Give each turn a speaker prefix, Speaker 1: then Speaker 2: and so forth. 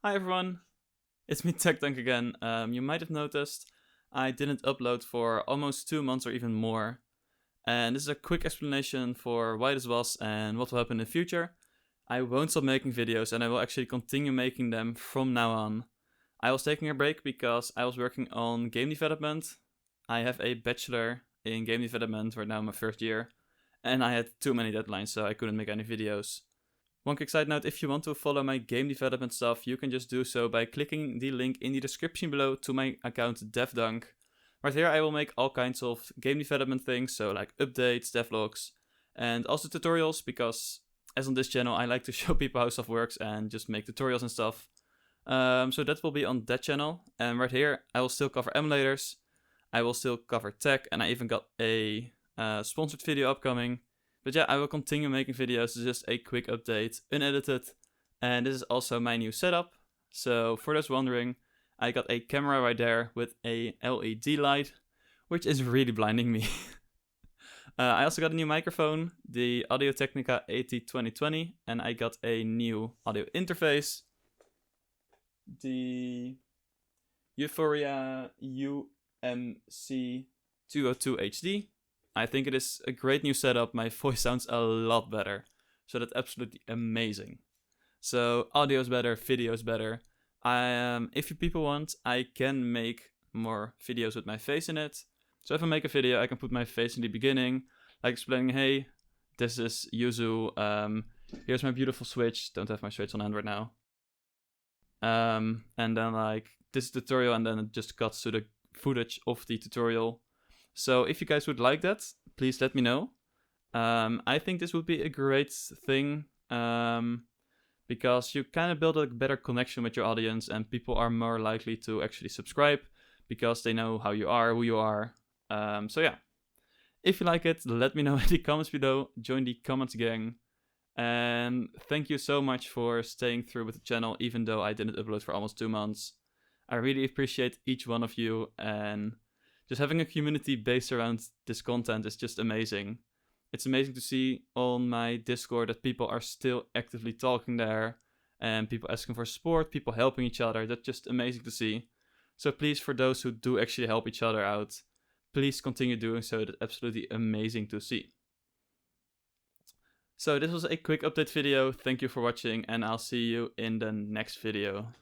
Speaker 1: Hi everyone, it's me TechDunk again. You might have noticed I didn't upload for almost 2 months or even more. And this is a quick explanation for why this was and what will happen in the future. I won't stop making videos and I will actually continue making them from now on. I was taking a break because I was working on game development. I have a bachelor in game development right now, my first year. And I had too many deadlines, so I couldn't make any videos. One quick side note, if you want to follow my game development stuff, you can just do so by clicking the link in the description below to my account DevDunk. Right here I will make all kinds of game development things, so like updates, devlogs, and also tutorials, because as on this channel I like to show people how stuff works and just make tutorials and stuff. So that will be on that channel, and right here I will still cover emulators, I will still cover tech, and I even got a sponsored video upcoming. But yeah, I will continue making videos. This is just a quick update, unedited. And this is also my new setup. So for those wondering, I got a camera right there with a LED light, which is really blinding me. I also got a new microphone, the Audio-Technica AT2020, and I got a new audio interface, the u-phoria UMC202HD. I think it is a great new setup. My voice sounds a lot better. So that's absolutely amazing. So audio is better, video is better. If you people want, I can make more videos with my face in it. So if I make a video, I can put my face in the beginning, like explaining, hey, this is Yuzu. Here's my beautiful Switch. Don't have my Switch on hand right now. And then like this is the tutorial, and then it just cuts to the footage of the tutorial. So if you guys would like that, please let me know. I think this would be a great thing, because you kind of build a better connection with your audience, and people are more likely to actually subscribe because they know how you are, who you are. So yeah, if you like it, let me know in the comments below. Join the comments gang. And thank you so much for staying through with the channel, even though I didn't upload for almost 2 months. I really appreciate each one of you, and just having a community based around this content is just amazing. It's amazing to see on my Discord that people are still actively talking there, and people asking for support, people helping each other. That's just amazing to see. So please, for those who do actually help each other out, please continue doing so. That's absolutely amazing to see. So this was a quick update video. Thank you for watching, and I'll see you in the next video.